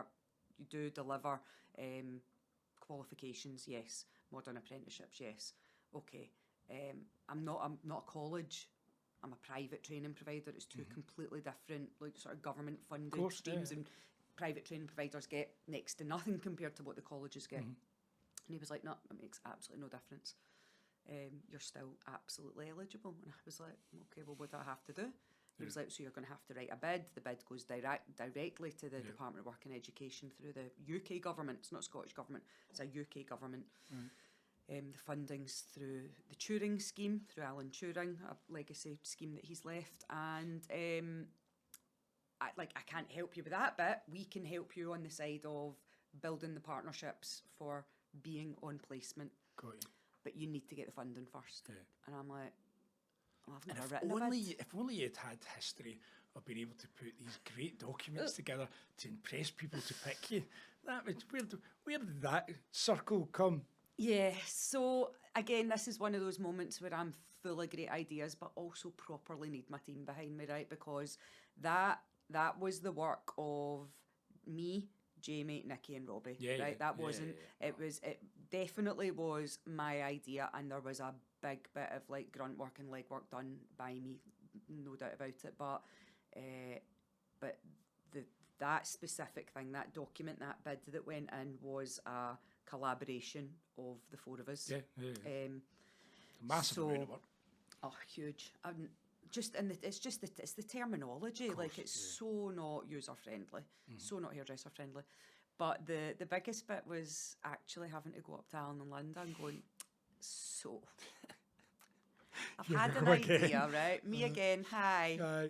do deliver qualifications, yes. Modern apprenticeships, yes. Okay. I'm not a college. I'm a private training provider. It's two completely different, like, sort of government funded streams, and private training providers get next to nothing compared to what the colleges get. And he was like, no, it makes absolutely no difference. You're still absolutely eligible. And I was like, okay, well, what do I have to do? He was like, so you're going to have to write a bid. The bid goes directly to the Department of Work and Education through the UK government. It's not Scottish government, it's a UK government. The funding's through the Turing scheme, through Alan Turing, a legacy scheme that he's left. And I can't help you with that bit. We can help you on the side of building the partnerships for being on placement. Got you. But you need to get the funding first. Yeah. And I'm like, well, I've And never if written a only, bid. if only you'd had history of being able to put these great documents together to impress people to pick you. That would, where did that circle come? Yeah, so again, this is one of those moments where I'm full of great ideas, but also properly need my team behind me, right? Because that was the work of me, Jamie, Nikki and Robbie, right? That wasn't, it definitely was my idea, and there was a big bit of like grunt work and legwork done by me, no doubt about it, but that specific thing, that document, that bid that went in was a collaboration of the four of us. Massive amount of work. Oh, huge. It's the terminology. Like, it's so not user friendly, so not hairdresser friendly. But the biggest bit was actually having to go up to Alan and Linda and going, so I've had an idea, right? Me again, hi.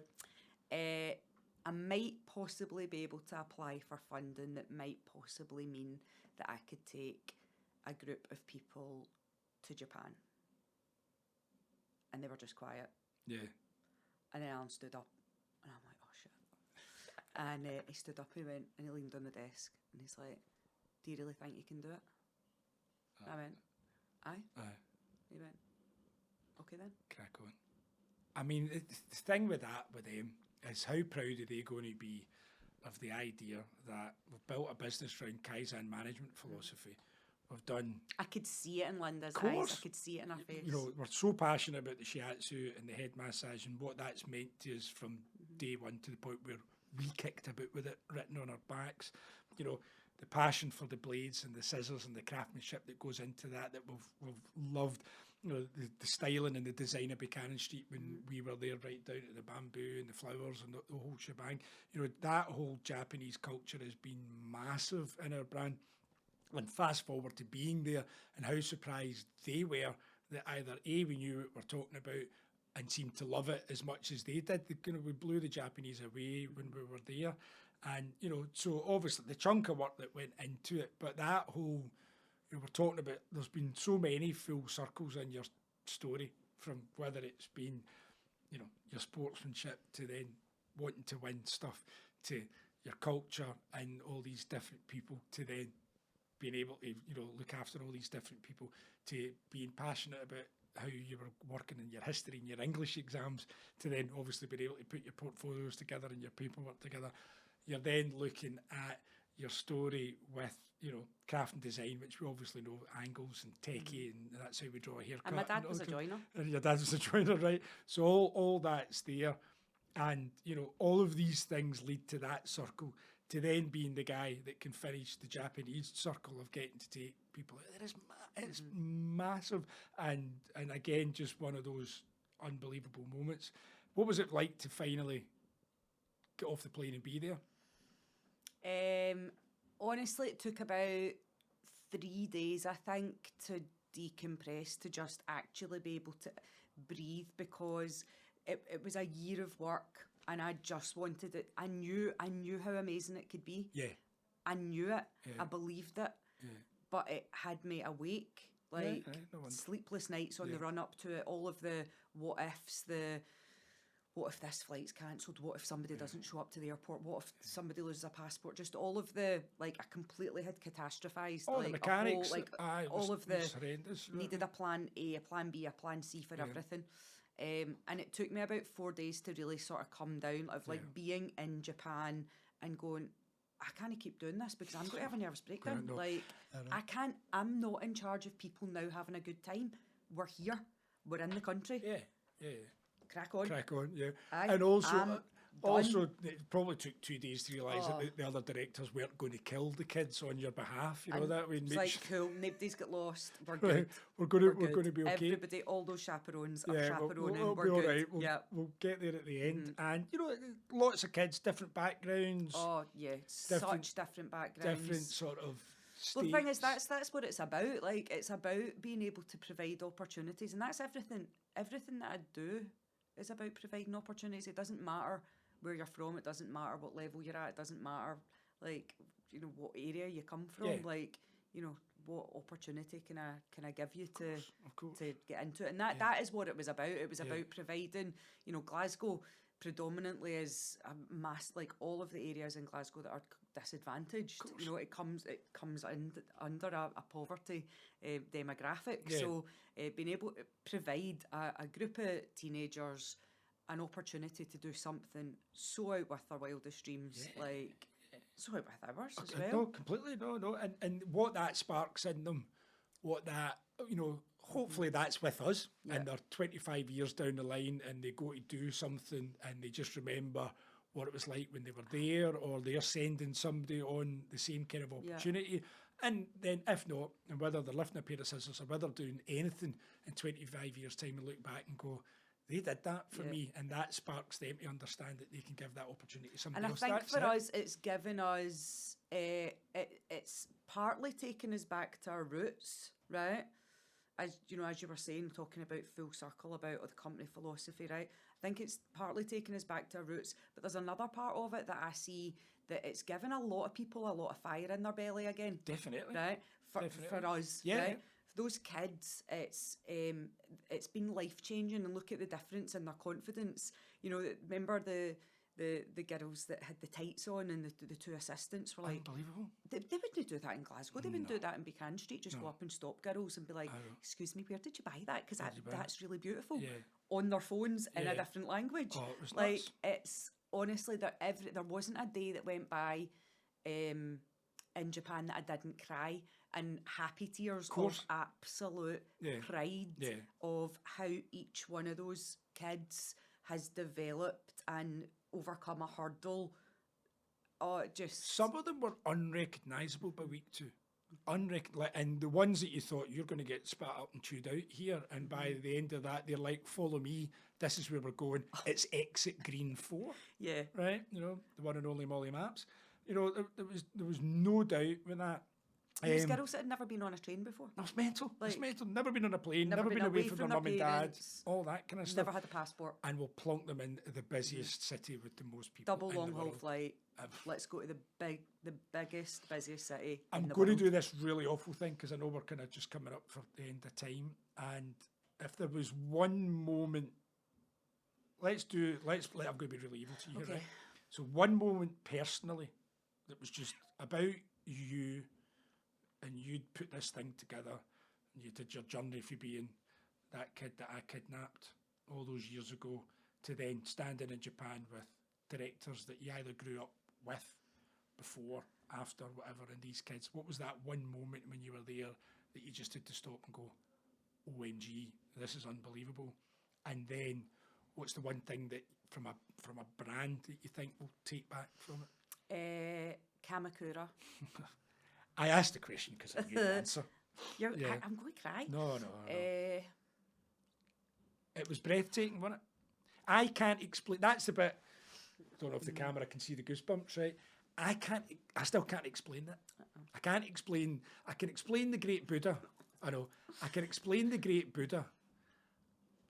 I might possibly be able to apply for funding that might possibly mean that I could take a group of people to Japan. And they were just quiet. Yeah. And then Alan stood up, and I'm like, oh shit. And he stood up, he went, and he leaned on the desk, and he's like, do you really think you can do it? I went, aye. He went, okay then. Crack on. I mean, the thing with that with them is how proud are they going to be of the idea that we've built a business around Kaizen management philosophy. We've done... I could see it in Linda's eyes. I could see it in her face. You know, we're so passionate about the shiatsu and the head massage and what that's meant to us from day one to the point where we kicked about with it written on our backs. You know, the passion for the blades and the scissors and the craftsmanship that goes into that we've loved. You know, the styling and the design of Buchanan Street when we were there, right down to the bamboo and the flowers and the whole shebang. You know, that whole Japanese culture has been massive in our brand. And fast forward to being there and how surprised they were that either A, we knew what we're talking about and seemed to love it as much as they did. We blew the Japanese away when we were there. And, you know, so obviously the chunk of work that went into it, but that whole, you know, we're talking about, there's been so many full circles in your story, from whether it's been, you know, your sportsmanship to then wanting to win stuff, to your culture and all these different people, to then being able to, you know, look after all these different people, to being passionate about how you were working in your history and your English exams, to then obviously being able to put your portfolios together and your paperwork together. You're then looking at your story with, you know, craft and design, which we obviously know angles and techie, and that's how we draw a haircut. And my dad was a joiner. And your dad was a joiner, right? So all that's there. And, you know, all of these things lead to that circle, to then being the guy that can finish the Japanese circle of getting to take people. It's massive. And again, just one of those unbelievable moments. What was it like to finally get off the plane and be there? Honestly, it took about 3 days, I think, to decompress, to just actually be able to breathe, because it was a year of work and I just wanted it. I knew how amazing it could be. Yeah. I knew it. Yeah. I believed it. Yeah. But it had me awake, like no wonder. sleepless nights on the run up to it, all of the what ifs, what if this flight's cancelled, what if somebody doesn't show up to the airport, what if somebody loses a passport, just all of the, like, I completely had catastrophised. All like, the mechanics, all of the, horrendous, needed a plan A, a plan B, a plan C for everything. And it took me about 4 days to really sort of come down, of like being in Japan and going, I can't keep doing this because I'm going to have a nervous breakdown. No. Like, I'm not in charge of people now having a good time. We're here. We're in the country. Yeah. Crack on, yeah. Aye, And also, it probably took 2 days to realise that the other directors weren't going to kill the kids on your behalf. You know that way. It's like, cool, nobody's got lost. We're good. We're going to be okay. Everybody, all those chaperones are chaperoning. We'll we're be all good. right. Yeah, we'll get there at the end. And you know, lots of kids, different backgrounds. Oh yeah, such different backgrounds. Different sort of. Well, the thing is, that's what it's about. Like, it's about being able to provide opportunities, and that's everything. Everything that I do is about providing opportunities. It doesn't matter where you're from. It doesn't matter what level you're at. It doesn't matter, like, you know, what area you come from. Yeah. Like, you know, what opportunity can I give you Of course. to get into it? And that is what it was about. It was about providing, you know, Glasgow predominantly is a mass, like all of the areas in Glasgow that are disadvantaged. You know, it comes under a poverty demographic. Yeah. So being able to provide a group of teenagers an opportunity to do something so out with their wildest dreams, like so out with ours as well. No, completely, no. And what that sparks in them, what that, you know, hopefully that's with us, and they're 25 years down the line and they go to do something and they just remember what it was like when they were there, or they're sending somebody on the same kind of opportunity. And then if not, and whether they're lifting a pair of scissors or whether they're doing anything in 25 years' time and look back and go, they did that for me, and that sparks them to understand that they can give that opportunity to somebody else. And I think for us, it's given us, it's partly taken us back to our roots, right? As you know, as you were saying, talking about full circle, about the company philosophy, right? I think it's partly taken us back to our roots, but there's another part of it that I see that it's given a lot of people a lot of fire in their belly again. Definitely. Right? For us, right? For those kids, it's been life-changing, and look at the difference in their confidence. You know, remember the girls that had the tights on, and the two assistants were like, unbelievable. They wouldn't do that in Glasgow. They wouldn't do that in Buchanan Street. Just go up and stop girls and be like, excuse me, where did you buy that? Because that's really beautiful. Yeah. On their phones in a different language. Oh, it was like nuts. It's honestly there wasn't a day that went by in Japan that I didn't cry, and happy tears of absolute pride of how each one of those kids has developed and overcome a hurdle. Just some of them were unrecognisable by week 2. And the ones that you thought you're going to get spat up and chewed out here, and by the end of that they're like, follow me, this is where we're going, it's exit green 4. Yeah. Right? You know, the one and only Molly Maps. You know, there was no doubt with that. These girls that had never been on a train before. It's mental. Like, it's mental. Never been on a plane, never been away from their mum and dad, all that kind of stuff. Never had a passport. And we'll plonk them in the busiest city with the most people. Double long haul flight. Let's go to the biggest, busiest city. I'm going to do this really awful thing because I know we're kind of just coming up for the end of time. And if there was one moment, I'm going to be really evil to you here, right? So one moment personally that was just about you, and you'd put this thing together, and you did your journey from being that kid that I kidnapped all those years ago to then standing in Japan with directors that you either grew up with, before, after, whatever, and these kids. What was that one moment when you were there that you just had to stop and go, OMG, this is unbelievable? And then what's the one thing that from a brand that you think we'll take back from it? Kamakura. I asked the question because I knew the answer. I'm going to cry. No. It was breathtaking, wasn't it? I can't explain. That's the bit. I don't know if the camera can see the goosebumps, right? I still can't explain that. I can't explain. I can explain the Great Buddha. I know. I can explain the Great Buddha.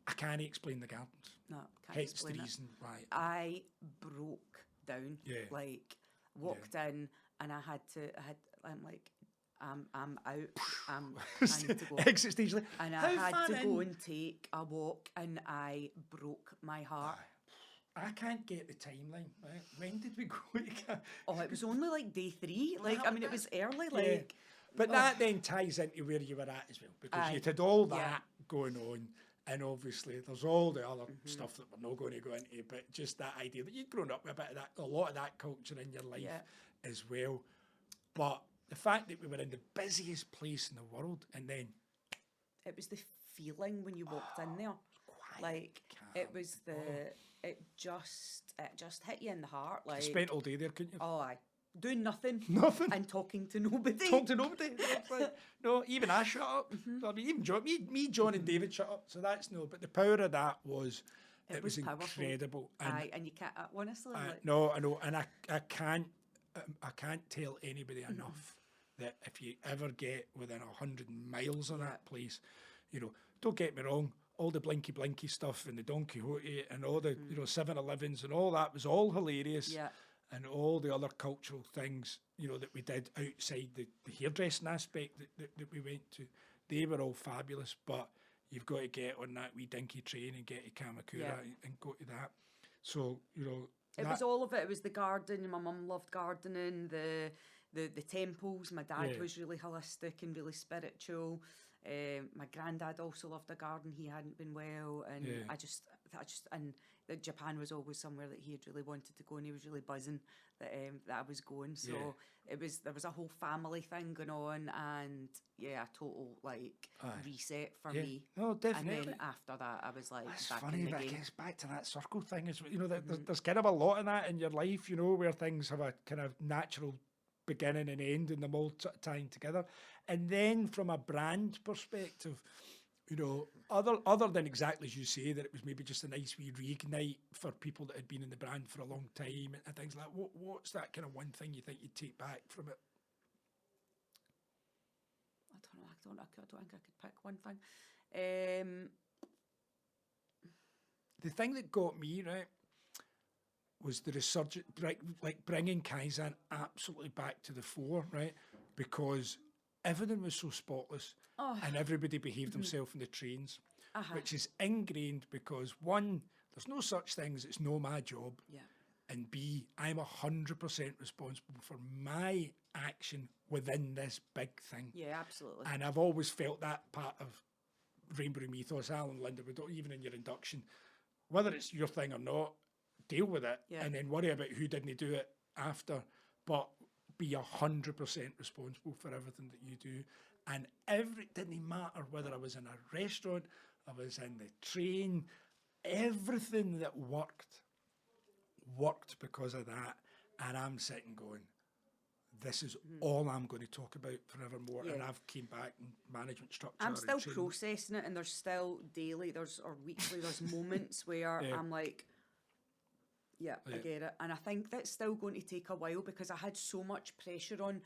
I can't explain the gardens. No, can't Hence explain the it. reason why. I broke down. Yeah. Like, walked in and I'm like, I'm out. I need to go. Exit stage. Like, And I how had far to in? go and take a walk, and I broke my heart. I can't get the timeline. Right? When did we go? To Oh, it was only like day 3. Like, I mean, it was early. Yeah. Like, But that then ties into where you were at as well, because Aye. you had all that Yeah. going on, and obviously there's all the other stuff that we're not going to go into, but just that idea that you'd grown up with a bit of that, a lot of that culture in your life Yeah. as well. But the fact that we were in the busiest place in the world, and then it was the feeling when you walked in there. quiet, Like, calm. it was it just hit you in the heart. Like, Spent all day there, couldn't you? oh, aye. Doing nothing. Nothing. And talking to nobody. Talk to nobody. No, even I shut up. I mean, even John, me, John, and David shut up. So that's no. But the power of that was, it was powerful. incredible. And Aye, and you can't, honestly, like, no, I know, and I can't tell anybody enough that if you ever get within 100 miles of that place, you know, don't get me wrong, all the blinky stuff and the Don Quixote and all the 7-Elevens and all that was all hilarious. yeah. And all the other cultural things, you know, that we did outside the hairdressing aspect that we went to, they were all fabulous. But you've got to get on that wee dinky train and get to Kamakura and go to that. So, you know, It was all of it. It was the garden. My mum loved gardening. The temples. My dad was really holistic and really spiritual. My granddad also loved the garden. He hadn't been well, and I just and Japan was always somewhere that he had really wanted to go, and he was really buzzing that I was going. So there was a whole family thing going on, and a total like reset for me. No, definitely. And then after that, I was like, That's back funny, in the but it game. gets back to that circle thing. Is, you know, there's kind of a lot of that in your life, you know, where things have a kind of natural beginning and end and them all tying together. And then from a brand perspective, you know, other than exactly as you say, that it was maybe just a nice wee reignite for people that had been in the brand for a long time and things like that, what's that kind of one thing you think you'd take back from it? I don't think I could pick one thing. The thing that got me, right, was the resurgence, like bringing Kaizen absolutely back to the fore, right? Because everything was so spotless and everybody behaved themselves in the trains, which is ingrained because one, there's no such thing as it's no my job. Yeah. And B, I'm 100% responsible for my action within this big thing. Yeah, absolutely. And I've always felt that part of Rainbow Room ethos, Alan Linda, even in your induction, whether it's your thing or not, deal with it and then worry about who didn't do it after, but be 100% responsible for everything that you do. And it didn't matter whether I was in a restaurant, I was in the train, everything that worked because of that. And I'm sitting going, this is all I'm going to talk about forevermore. And I've came back in management structure. I'm still processing it, and there's still daily, or weekly, there's moments where I'm like, I get it. And I think that's still going to take a while because I had so much pressure on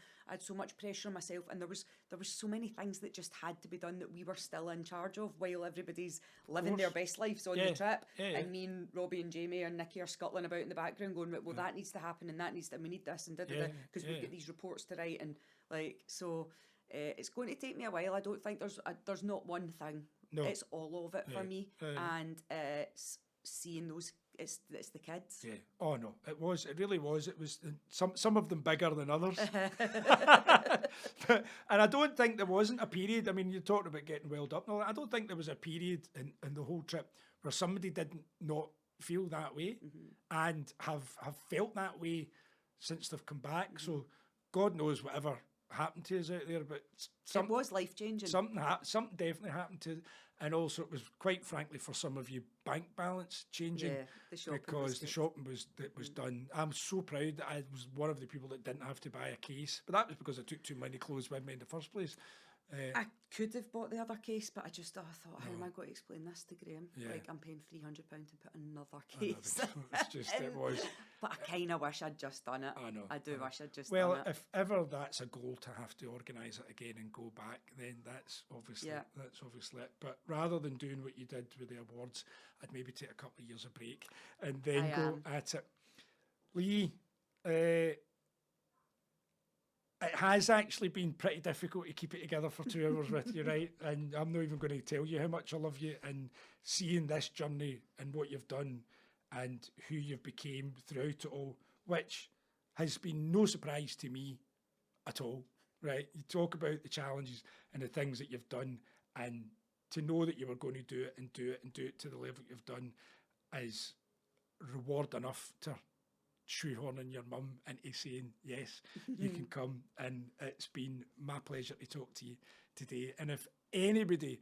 myself, and there was so many things that just had to be done that we were still in charge of while everybody's living their best lives on the trip. And me and Robbie and Jamie and Nikki are scuttling about in the background going, well, that needs to happen and that needs to, and we need this and because we've got these reports to write, and like, so it's going to take me a while. I don't think there's not one thing. No. It's all of it for me. And it's seeing those, it's the kids. Yeah. Oh no, it really was. It was some of them bigger than others. And I don't think there wasn't a period. I mean, you talked about getting welled up and all that. I don't think there was a period in the whole trip where somebody didn't not feel that way and have felt that way since they've come back. So God knows whatever happened to us out there, but it was life changing. Something definitely happened to, and also it was, quite frankly, for some of you, bank balance changing because the shopping was done. I'm so proud that I was one of the people that didn't have to buy a case, but that was because I took too many clothes with me in the first place. I could have bought the other case, but I thought, how am I going to explain this to Graham? Yeah. Like, I'm paying £300 to put another case. It's just, it was. But I kind of wish I'd just done it. I know. I do wish I'd just Well, done it. if ever that's a goal to have to organise it again and go back, then that's obviously it. But rather than doing what you did with the awards, I'd maybe take a couple of years of break and then go at it. Leigh, it has actually been pretty difficult to keep it together for 2 hours with you, right? And I'm not even going to tell you how much I love you, and seeing this journey and what you've done and who you've became throughout it all, which has been no surprise to me at all, right? You talk about the challenges and the things that you've done, and to know that you were going to do it and do it and do it to the level you've done is reward enough to shoehorning your mum into saying, yes, you can come. And it's been my pleasure to talk to you today. And if anybody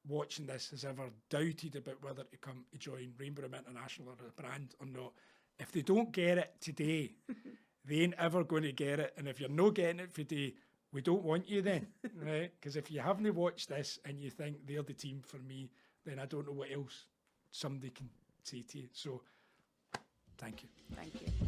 watching this has ever doubted about whether to come to join Rainbow International or a brand or not, if they don't get it today, they ain't ever going to get it. And if you're not getting it today, we don't want you then, right? Because if you haven't watched this and you think they're the team for me, then I don't know what else somebody can say to you. So thank you. Thank you.